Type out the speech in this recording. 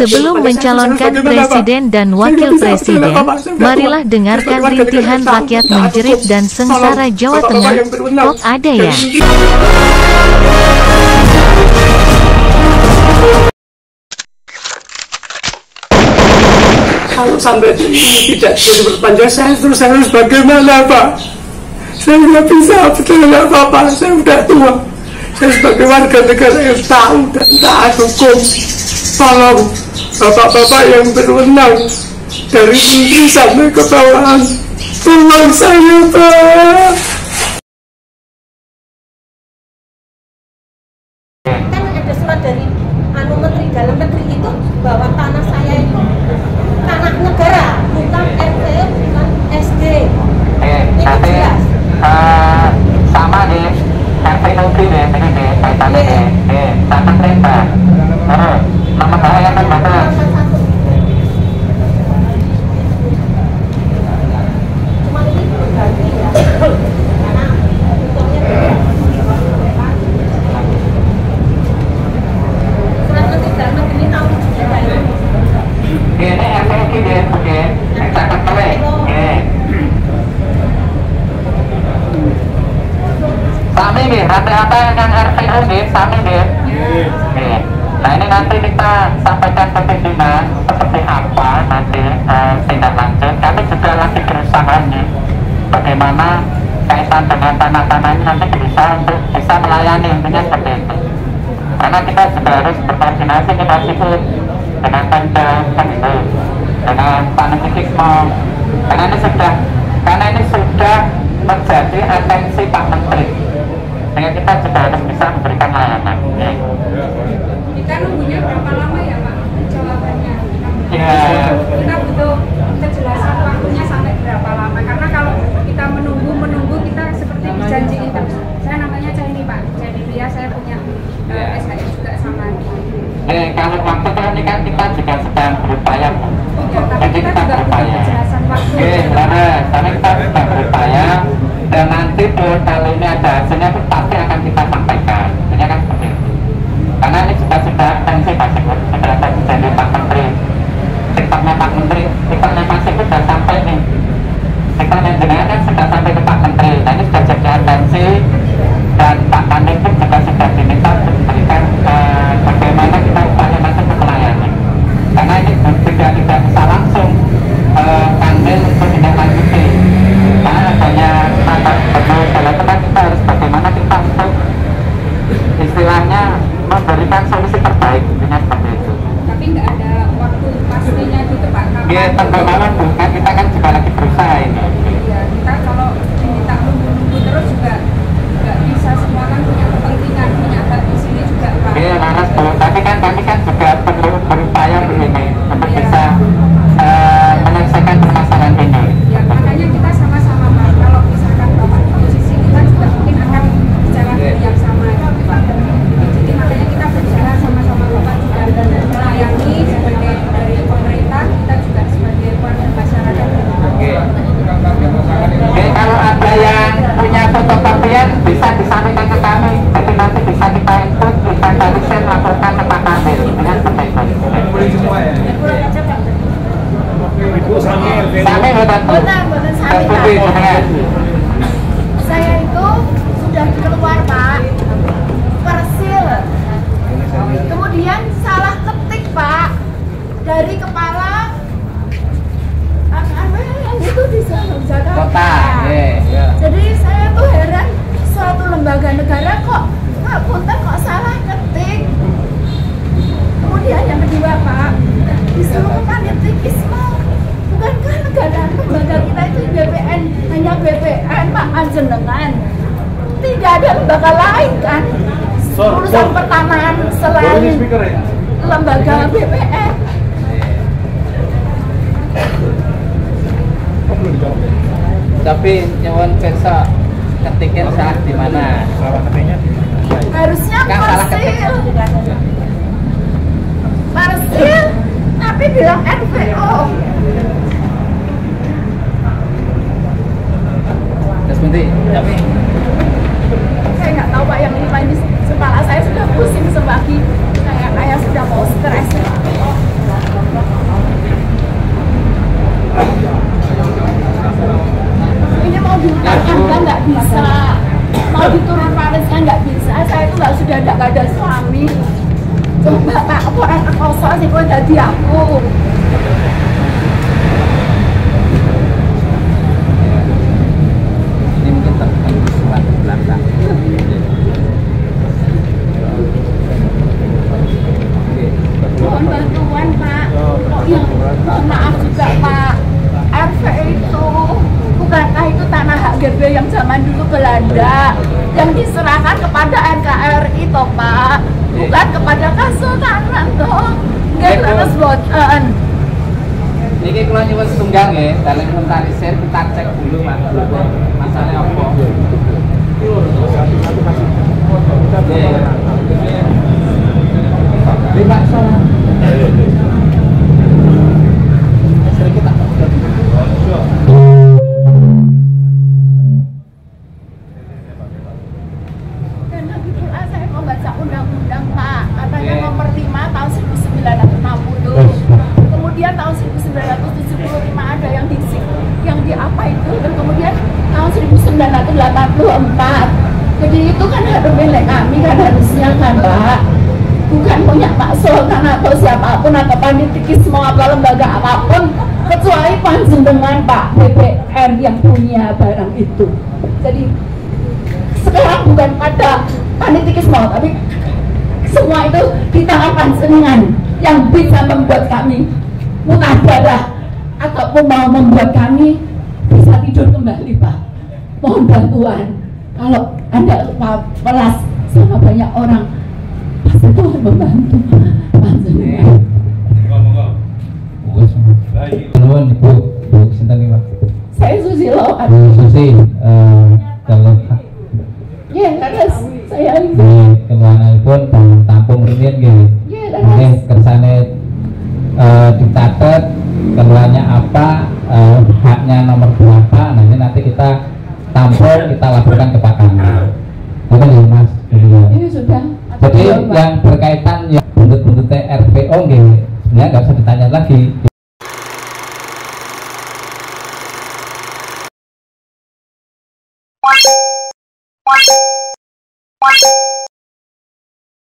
Sebelum mencalonkan presiden dan wakil presiden, marilah dengarkan rintihan rakyat menjerit dan sengsara Jawa Tengah. Kok ada ya? Kalau sampai ini tidak diperpanjang, saya terus harus bagaimana, Pak? Saya nggak bisa, betul nggak apa-apa. Saya udah tua. Saya sebagai warga negara yang tahu dan taat hukum. Tolong bapak-bapak yang berwenang dari menteri sampai ke bawahan, tolong saya, Pak. Kan ada surat dari Menteri Dalam Negeri itu bahwa tanah saya itu tanah negara, bukan RT, bukan SD. Ini jelas. Sama deh, RT Menteri deh, ini deh, kaitannya deh, tanah perintah. Nama saya kan batas. Cuma ini belum ganti ya. Karena hitungnya beda. Surat Menteri Dalam Negeri ini tahun 7 Ini RT deh, oke, catat kali. Sami deh, rata-rata yang RT deh, sami deh. Nah ini nanti kita sampaikan ke pimpinan seperti apa nanti tindak lanjut. Kami juga lagi berusaha nih bagaimana kaitan dengan tanah-tanah ini nanti bisa melayani, intinya seperti itu. Karena kita juga harus berkoordinasi kita sibuk dengan Pemda, dengan Panetikismo. Karena ini sudah menjadi atensi Pak Menteri. Sehingga kita juga harus bisa memberikan layanan. Kita nunggunya berapa lama ya Pak jawabannya? Ya. Kita butuh kejelasan waktunya sampai berapa lama, karena kalau kita menunggu kita seperti dijanjiin terus. Saya namanya Ceni Pak, Ceni Ria, saya punya SHS juga sama. Kalau waktu ini kan kita juga sedang berupaya. Ya, tapi Jadi kita juga berupaya. kejelasan waktu. Karena kita sedang berupaya dan nanti tuh kalau ini ada hasilnya itu pasti akan kita sampaikan. Ini kan seperti itu. Karena ini juga sudah atensi Pak Sikut, sudah ada dari Pak Menteri. Sikapnya Pak Menteri, sikapnya Pak Sikut sudah sampai nih. Sikapnya jenengan kan sudah sampai ke Pak Menteri. Nah ini sudah jadi atensi dan Pak Kandim pun juga sudah diminta untuk memberikan bagaimana kita upaya nanti untuk melayani. Karena ini tidak bisa langsung Kandim untuk tidak lanjuti. Karena adanya mata betul Jawa Tengah, kita harus bagaimana kita untuk istilahnya memberikan solusi terbaik, intinya seperti itu. Tapi nggak ada waktu pastinya gitu Pak. Iya, teman-teman bukan, kita kan juga lagi berusaha ini. Iya, kita kalau minta nunggu terus juga nggak bisa, semua kan punya kepentingan, punya hak di sini juga Pak. Iya, laras Bu, tapi kan kami kan juga perlu berupaya begini untuk bisa menyelesaikan permasalahan ini. Ya, makanya kita sama-sama Pak. Kalau misalkan Bapak di posisi kita juga mungkin akan jalan yang sama gitu Pak. Jadi makanya kita berusaha sama-sama Bapak juga melayani sebagai dari pemerintah, kita juga sebagai warga masyarakat. Oke, kalau ada yang punya fotokopian bisa disampaikan ke kami. Jadi nanti bisa kita input, kita barisan laporkan ke Pak Kandim dengan seperti itu. Ibu Sami Betul. Bukan Sami Pak. Saya itu sudah keluar Pak, persil. Kemudian salah ketik Pak, dari kepala yang itu di Jakarta. Kota, Jadi saya tuh heran, suatu lembaga negara kok punten kok salah ketik. Kemudian yang kedua Pak, disuruh ke Panetikismo. Bukankah negara lembaga kita itu BPN, hanya BPN Pak Anjenengan? Tidak ada lembaga lain kan? Urusan pertanahan selain lembaga BPN. Tapi nyewon persa ketikin salah di mana? Harusnya Kan salah ketik. Parsil, tapi bilang NPO. Terus nanti, tapi Saya nggak tahu Pak, yang ini kepala saya sudah pusing sembagi kayak sudah mau stres. sih kok jadi aku. Ini mungkin terkait surat belakang. Mohon bantuan Pak. Oh iya, mohon maaf juga Pak. RV itu bukankah itu tanah hak GB yang zaman dulu Belanda yang diserahkan kepada NKRI toh Pak, bukan kepada Kesultanan toh. Nggih terus boten. Niki kula nyuwun tunggang nggih, dalam inventarisir kita cek dulu Mas. Masalahnya apa? Lima salah. Sering kita Dan lagi pula saya mau baca undang-undang Pak, katanya nomor 5 tahun 1960. Kemudian tahun 1975 ada yang di apa itu, dan kemudian tahun 1984. Jadi itu kan harus milik kami kan harusnya kan Pak, bukan punya Pak Sultan atau siapapun atau panitikisme atau lembaga apapun, kecuali panjenengan Pak BPN yang punya barang itu. Jadi sekarang bukan pada panitikisme, tapi semua itu di tangan panjenengan yang bisa membuat kami muntah darah ataupun mau membuat kami bisa tidur kembali Pak. Mohon bantuan. Kalau Anda kelas sama banyak orang, pasti Tuhan membantu panjenengan. Nuwun Ibu, sinten iki Pak? Saya Susilo. Susi, kalau Ya, terus saya ini. di keluarganipun tampung rumiyin nggih. Ya, Nggih terus. kersane dicatat keluarnya apa, haknya nomor berapa, nanti kita tampung, kita laporkan ke Pak Kanwil. Betul ya Mas? Ini sudah. Jadi yang berkaitan yang buntut-buntutnya RPO nggih, sebenarnya nggak usah ditanya lagi.